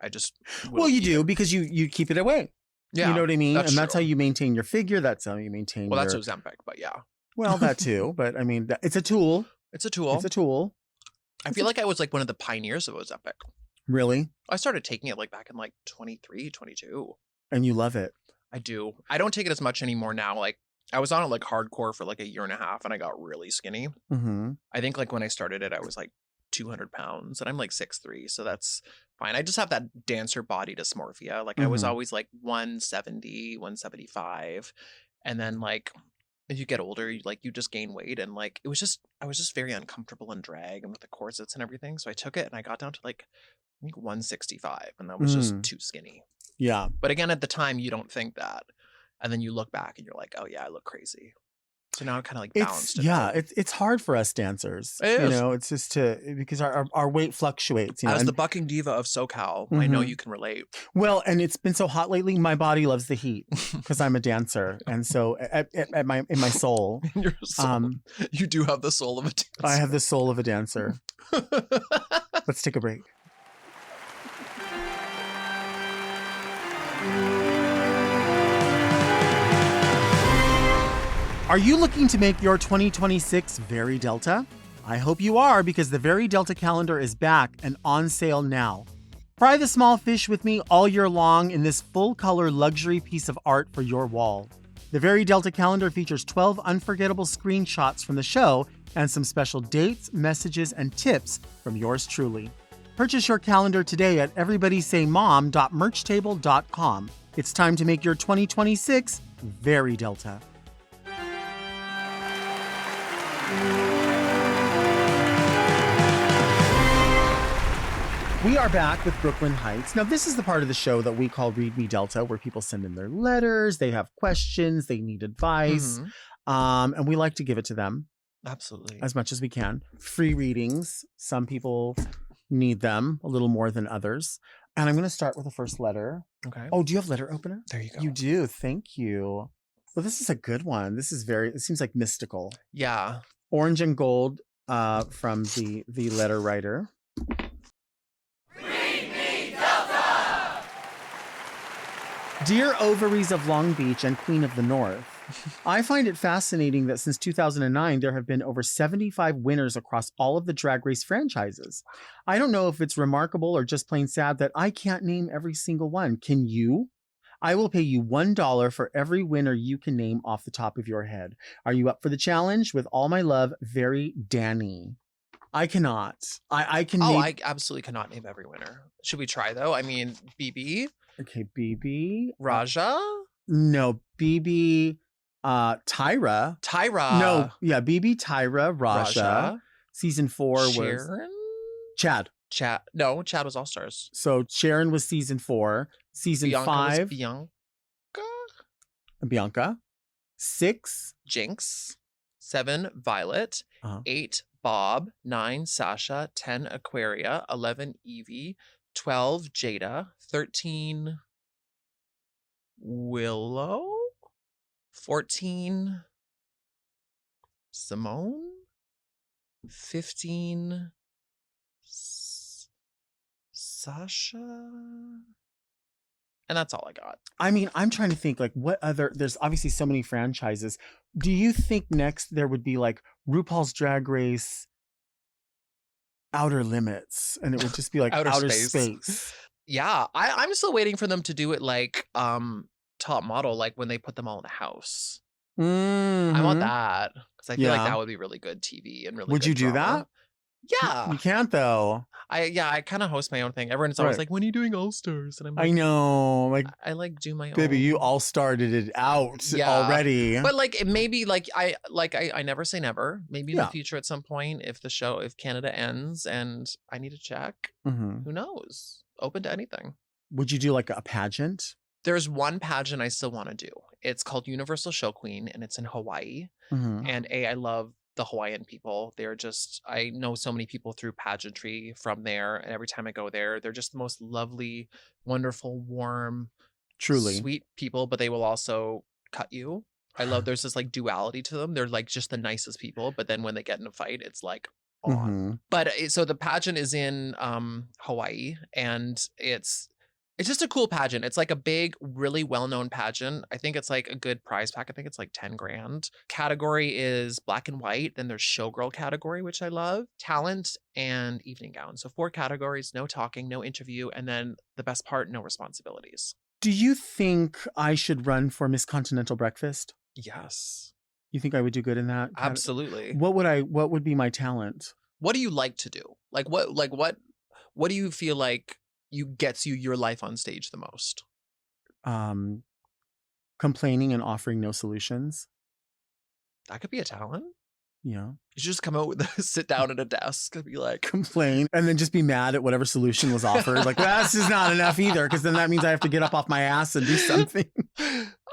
I just Well, will you eat do it. because you keep it away. Yeah, You know what I mean? that's And that's true. how you maintain your figure. That's how you maintain Well, that's your... Ozempic, but yeah, Well, that too. But I mean, it's a tool. it's a tool. It's a tool. I feel like I was like one of the pioneers of Ozempic. Really? I started taking it like back in like 23, 22. And you love it. I do. I don't take it as much anymore now. Like I was on it like hardcore for like a year and a half and I got really skinny. Mm-hmm. I think like when I started it, I was like 200 pounds and I'm like 6'3". So that's fine. I just have that dancer body dysmorphia. Like I was Mhm. always like 170, 175. And then like as you get older, you just gain weight. And like I was just very uncomfortable in drag and with the corsets and everything. So I took it and I got down to like I think 165 and that was just too skinny. Yeah. But again, at the time, you don't think that. And then you look back and you're like, oh, yeah, I look crazy. So now it kind of like balanced it out. It's hard for us dancers. It You is. know, it's just because our weight fluctuates. You know? As and- the bucking diva of SoCal, I know Mhm. you can relate. well, and it's been so hot lately. My body loves the heat because I'm a dancer, and so in my soul, In your soul, you do have the soul of a dancer. I have the soul of a dancer. Let's take a break. Are you looking to make your 2026 Very Delta? I hope you are because the Very Delta calendar is back and on sale now. Fry the small fish with me all year long in this full-color luxury piece of art for your wall. The Very Delta calendar features 12 unforgettable screenshots from the show and some special dates, messages, and tips from yours truly. Purchase your calendar today at everybodysaymom.merchtable.com. It's time to make your 2026 Very Delta. We are back with Brooke Lynn Hytes. Now, this is the part of the show that we call Read Me Delta, where people send in their letters, they have questions, they need advice, and we like to give it to them Absolutely. as much as we can. Free readings. Some people need them a little more than others. And I'm going to start with the first letter. Okay. Oh, do you have letter opener? There you go. You do. Thank you. Well, this is a good one. This is it seems like mystical. Yeah. Orange and gold from the letter writer. Dear Ovaries of Long Beach and Queen of the North, I find it fascinating that since 2009, there have been over 75 winners across all of the Drag Race franchises. I don't know if it's remarkable or just plain sad that I can't name every single one. Can you? I will pay you $1 for every winner you can name off the top of your head. Are you up for the challenge? With all my love, Very Danny. I cannot. I can name... I absolutely cannot name every winner. Should we try though? I mean, BB, Okay, BB. Raja, No, BB, Tyra. Tyra. No, yeah, BB, Tyra, Raja, Season 4 was Sharon? Chad. No, Chad was All Stars. So Sharon was season 4. Season Bianca 5. was Bianca. 6. Jinx. 7, Violet. Uh-huh. 8, Bob. 9, Sasha. 10, Aquaria. 11, Evie. 12, Jada. 13, Willow. 14, Simone. 15, Sasha. And that's all I got. I mean, I'm trying to think like what other, there's obviously so many franchises. Do you think next there would be like RuPaul's Drag Race Outer Limits and it would just be like outer space? Yeah, I'm still waiting for them to do it like Top Model, like when they put them all in a house. Mm-hmm. I want that because I feel like that would be really good TV and really. Would good you do drama. that? Yeah, you can't though. I kind of host my own thing. Everyone's always like, "When are you doing All Stars?" And I'm like, I know, like I like do my own. Baby, you all started it out already. But like it maybe like I never say never. Maybe in the future at some point, if Canada ends and I need to check, who knows? Open to anything. Would you do like a pageant? There's one pageant I still want to do. It's called Universal Show Queen, and it's in Hawaii. And I love the Hawaiian people. They're just, I know so many people through pageantry from there. And every time I go there, they're just the most lovely, wonderful, warm, truly sweet people, but they will also cut you. I love, there's this like duality to them. They're like just the nicest people. But then when they get in a fight, it's like on. But so the pageant is in Hawaii, and it's just a cool pageant. It's like a big, really well-known pageant. I think it's like a good prize pack. I think it's like 10 grand. Category is black and white. Then there's showgirl category, which I love. Talent and evening gown. So 4 categories, no talking, no interview. And then the best part, no responsibilities. Do you think I should run for Miss Continental Breakfast? Yes. You think I would do good in that? Absolutely. What would be my talent? What do you like to do? What do you feel like gets you your life on stage the most? Complaining and offering no solutions. That could be a talent. Yeah. You should just come out with sit down at a desk and be like complain and then just be mad at whatever solution was offered. Like that's just not enough either, because then that means I have to get up off my ass and do something.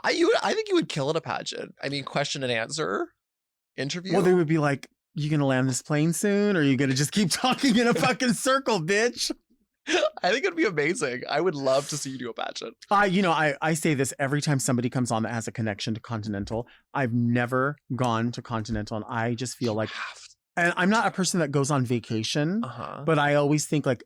I think you would kill at a pageant. I mean, question and answer interview. Well, they would be like, "You gonna land this plane soon, or are you gonna just keep talking in a fucking circle, bitch?" I think it'd be amazing. I would love to see you do a pageant. I say this every time somebody comes on that has a connection to Continental. I've never gone to Continental, and I just feel like, and I'm not a person that goes on vacation, but I always think like,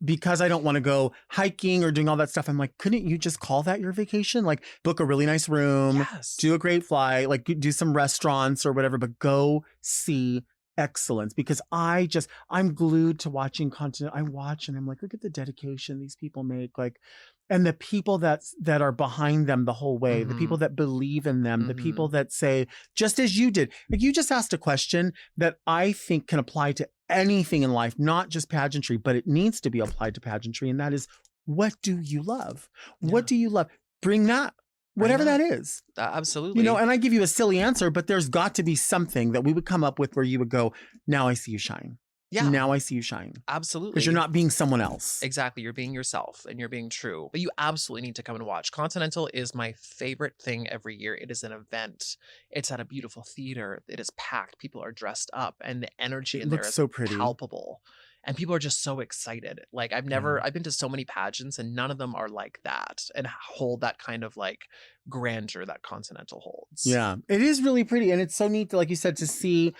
because I don't want to go hiking or doing all that stuff, I'm like, couldn't you just call that your vacation? Like book a really nice room, do a great flight, like do some restaurants or whatever, but go see excellence. Because I'm glued to watching content. I watch and I'm like, look at the dedication these people make, like, and the people that are behind them the whole way, the people that believe in them, the people that say, just as you did, like you just asked a question that I think can apply to anything in life, not just pageantry, but it needs to be applied to pageantry. And that is, what do you love? What do you love? Bring that. Whatever that is. Absolutely. And I give you a silly answer, but there's got to be something that we would come up with where you would go, now I see you shine. Yeah. Now I see you shine. Absolutely. Because you're not being someone else. Exactly. You're being yourself and you're being true. But you absolutely need to come and watch. Continental is my favorite thing every year. It is an event. It's at a beautiful theater. It is packed. People are dressed up and the energy in there is so pretty. Palpable. And people are just so excited. Like I've been to so many pageants and none of them are like that and hold that kind of like grandeur that Continental holds. Yeah, it is really pretty. And it's so neat, like you said, to see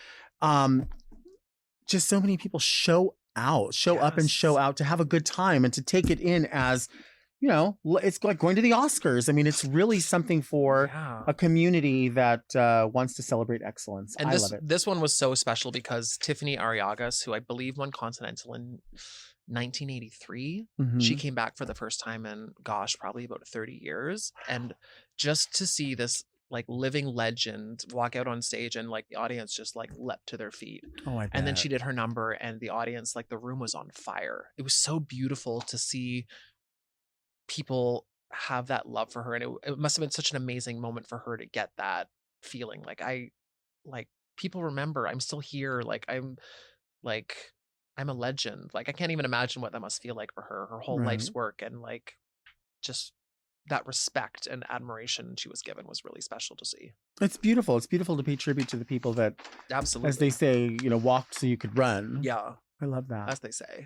just so many people show up and show out to have a good time and to take it in as, it's like going to the Oscars. I mean, it's really something for a community that wants to celebrate excellence. And I love it. This one was so special because Tiffany Arriagas, who I believe won Continental in 1983, she came back for the first time in, probably about 30 years. And just to see this like living legend walk out on stage and like the audience just like leapt to their feet. Oh, I bet. And then she did her number and the audience, like the room was on fire. It was so beautiful to see people have that love for her, and it must have been such an amazing moment for her to get that feeling. Like people remember I'm still here. Like like, I'm a legend. Like, I can't even imagine what that must feel like for her. Her whole life's work and like just that respect and admiration she was given was really special to see. It's beautiful. It's beautiful to pay tribute to the people that, Absolutely, as they say, walked so you could run. Yeah, I love that. as they say.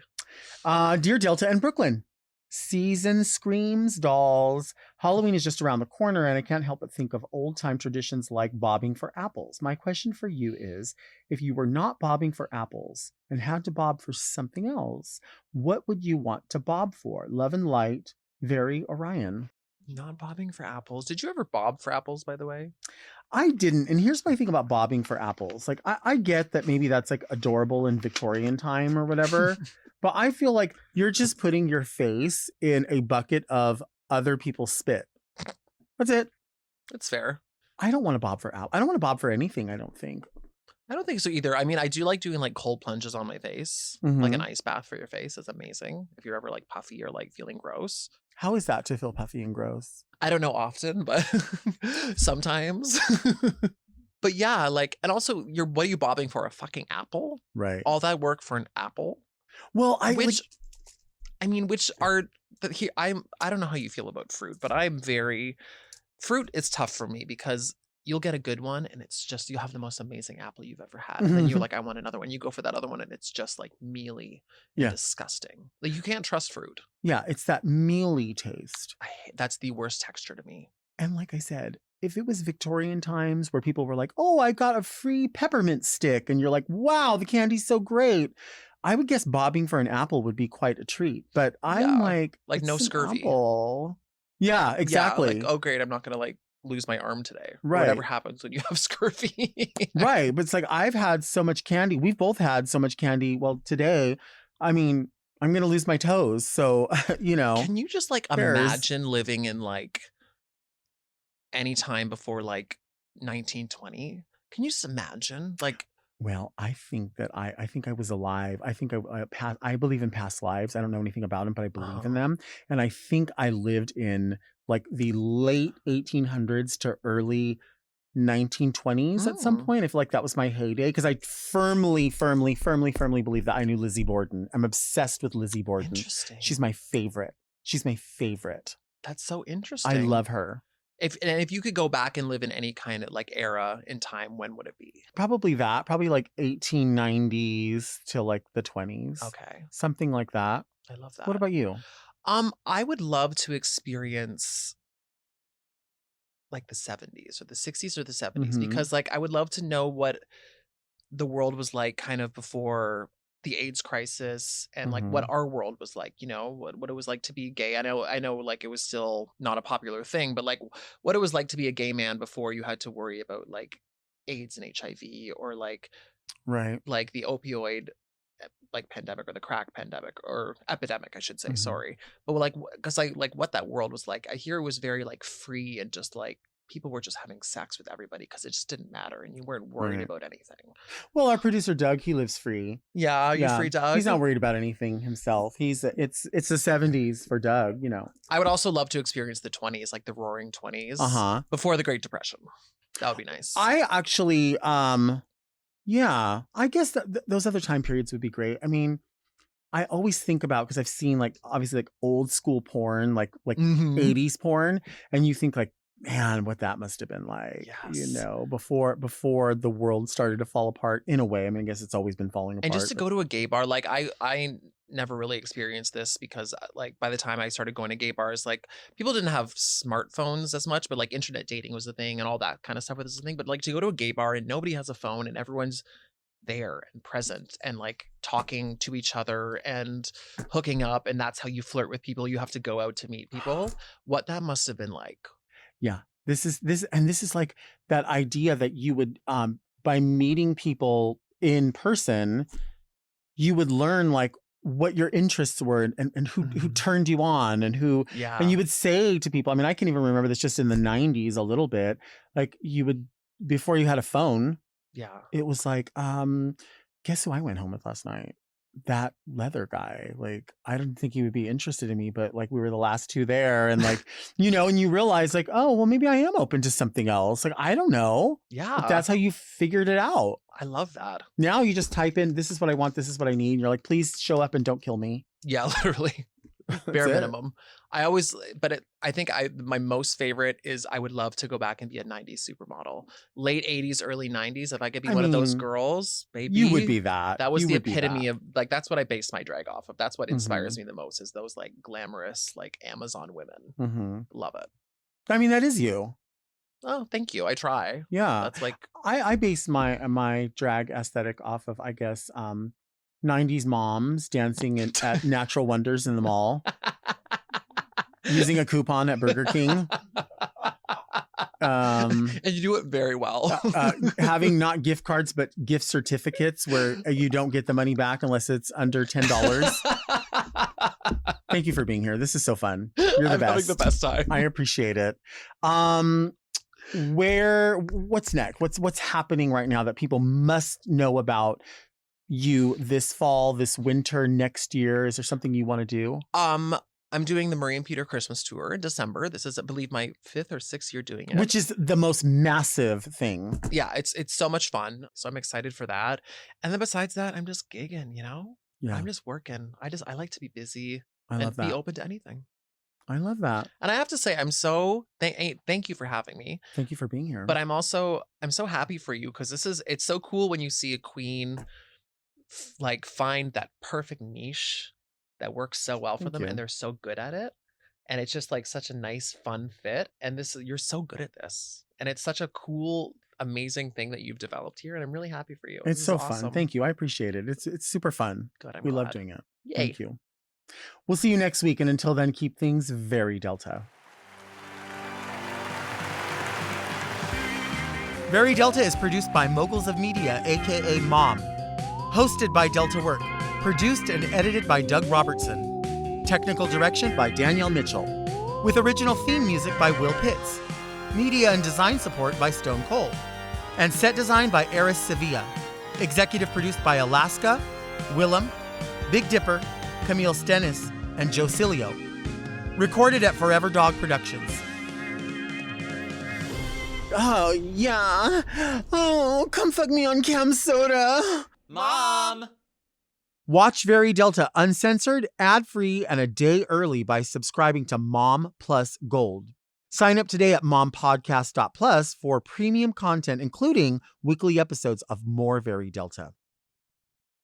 Dear Delta and Brooklyn, season screams, dolls. Halloween is just around the corner, and I can't help but think of old-time traditions like bobbing for apples. My question for you is, if you were not bobbing for apples and had to bob for something else, what would you want to bob for? Love and light, Very Orion. Not bobbing for apples. Did you ever bob for apples, by the way? I didn't. And here's my thing about bobbing for apples. Like, I get that maybe that's like adorable in Victorian time or whatever, but I feel like you're just putting your face in a bucket of other people's spit. That's it. It's fair. I don't want to bob for I don't want to bob for anything, I don't think. I don't think so either. I mean, I do like doing like cold plunges on my face. Like an ice bath for your face is amazing. If you're ever like puffy or like feeling gross. How is that to feel puffy and gross? I don't know often, but sometimes. But yeah, like, and also what are you bobbing for? A fucking apple? Right. All that work for an apple? Well, I don't know how you feel about fruit, but fruit is tough for me because you'll get a good one and it's just, you'll have the most amazing apple you've ever had. And then you're like, I want another one. You go for that other one and it's just like mealy and disgusting. Like, you can't trust fruit. Yeah, it's that mealy taste. That's the worst texture to me. And like I said, if it was Victorian times where people were like, oh, I got a free peppermint stick, and you're like, wow, the candy's so great, I would guess bobbing for an apple would be quite a treat. But I'm like no scurvy. Apple. Yeah, exactly. Yeah, like, oh great, I'm not gonna like lose my arm today. Right. Whatever happens when you have scurvy. Right. But it's like, I've had so much candy. We've both had so much candy. Well, today, I mean, I'm going to lose my toes. So, Can you just like imagine living in like any time before like 1920? Can you just imagine? Like, well, I think that I think I was alive. I think I believe in past lives. I don't know anything about them, but I believe in them. And I think I lived in like the late 1800s to early 1920s at some point. I feel like that was my heyday because I firmly believe that I knew Lizzie Borden. I'm obsessed with Lizzie Borden. Interesting. She's my favorite. That's so interesting. I love her. If you could go back and live in any kind of like era in time, when would it be? Probably like 1890s to like the 20s. Okay. Something like that. I love that. What about you? I would love to experience like the 70s or the 60s or the 70s because like I would love to know what the world was like kind of before the AIDS crisis and like what our world was like, what it was like to be gay. I know like it was still not a popular thing, but like what it was like to be a gay man before you had to worry about like AIDS and HIV or like like the opioid like pandemic or the crack pandemic or epidemic, I should say, sorry. But like, because I like what that world was like. I hear it was very like free and just like people were just having sex with everybody because it just didn't matter and you weren't worried about anything. Well, our producer Doug, he lives free. Yeah, you free, Doug? He's not worried about anything himself. It's the 70s for Doug, I would also love to experience the 20s, like the roaring 20s before the Great Depression. That would be nice. I actually yeah, I guess that those other time periods would be great. I mean, I always think about, because I've seen like obviously like old school porn, like 80s porn, and you think like, man, what that must have been like, before the world started to fall apart in a way. I mean, I guess it's always been falling apart. And just to go to a gay bar, like I never really experienced this because like by the time I started going to gay bars, like people didn't have smartphones as much, but like internet dating was the thing and all that kind of stuff was the thing. But like to go to a gay bar and nobody has a phone and everyone's there and present and like talking to each other and hooking up, and that's how you flirt with people. You have to go out to meet people. What that must have been like. Yeah. This is like that idea that you would by meeting people in person, you would learn like what your interests were and who turned you on and who, and you would say to people, I mean, I can even remember this just in the 90s a little bit, like you would, before you had a phone, it was like, guess who I went home with last night? that leather guy. Like, I didn't think he would be interested in me, but like we were the last two there. And like, and you realize like, oh, well, maybe I am open to something else. Like, I don't know. Yeah. But that's how you figured it out. I love that. Now you just type in, this is what I want. This is what I need. And you're like, please show up and don't kill me. Yeah, literally. Bare minimum. I think my most favorite is I would love to go back and be a 90s supermodel. Late 80s, early 90s. If I could be one of those girls, baby. You would be that. That was the epitome of, like, that's what I base my drag off of. That's what inspires me the most, is those like glamorous, like Amazon women. Mm-hmm. Love it. I mean, that is you. Oh, thank you. I try. Yeah. That's like, I base my drag aesthetic off of, I guess, 90s moms dancing at Natural Wonders in the mall, using a coupon at Burger King. And you do it very well. Having not gift cards, but gift certificates where you don't get the money back unless it's under $10. Thank you for being here. This is so fun. You're the best. Having the best time. I appreciate it. What's next? What's happening right now that people must know about you this fall, this winter, next year? Is there something you want to do? I'm doing the Marie and Peter Christmas tour in December. This is, I believe, my 5th or 6th year doing it. Which is the most massive thing. Yeah, it's so much fun. So I'm excited for that. And then besides that, I'm just gigging, Yeah. I'm just working. I like to be busy and be open to anything. I love that. And I have to say, I'm so thank you for having me. Thank you for being here. But I'm so happy for you, because it's so cool when you see a queen like find that perfect niche that works so well for them, and they're so good at it, and it's just like such a nice fun fit. And you're so good at this, and it's such a cool, amazing thing that you've developed here, and I'm really happy for you. It's so fun. Thank you. I appreciate it. It's super fun. Good. We love doing it. Yay. Thank you. We'll see you next week, and until then, keep things very Delta. Very Delta is produced by Moguls of Media, aka Mom. Hosted by Delta Work. Produced and edited by Doug Robertson. Technical direction by Danielle Mitchell. With original theme music by Will Pitts. Media and design support by Stone Cold. And set design by Eris Sevilla. Executive produced by Alaska, Willem, Big Dipper, Camille Stennis, and Joe Cilio. Recorded at Forever Dog Productions. Oh, yeah. Oh, come fuck me on Cam Soda. Mom! Watch Very Delta uncensored, ad-free, and a day early by subscribing to Mom Plus Gold. Sign up today at mompodcast.plus for premium content, including weekly episodes of More Very Delta.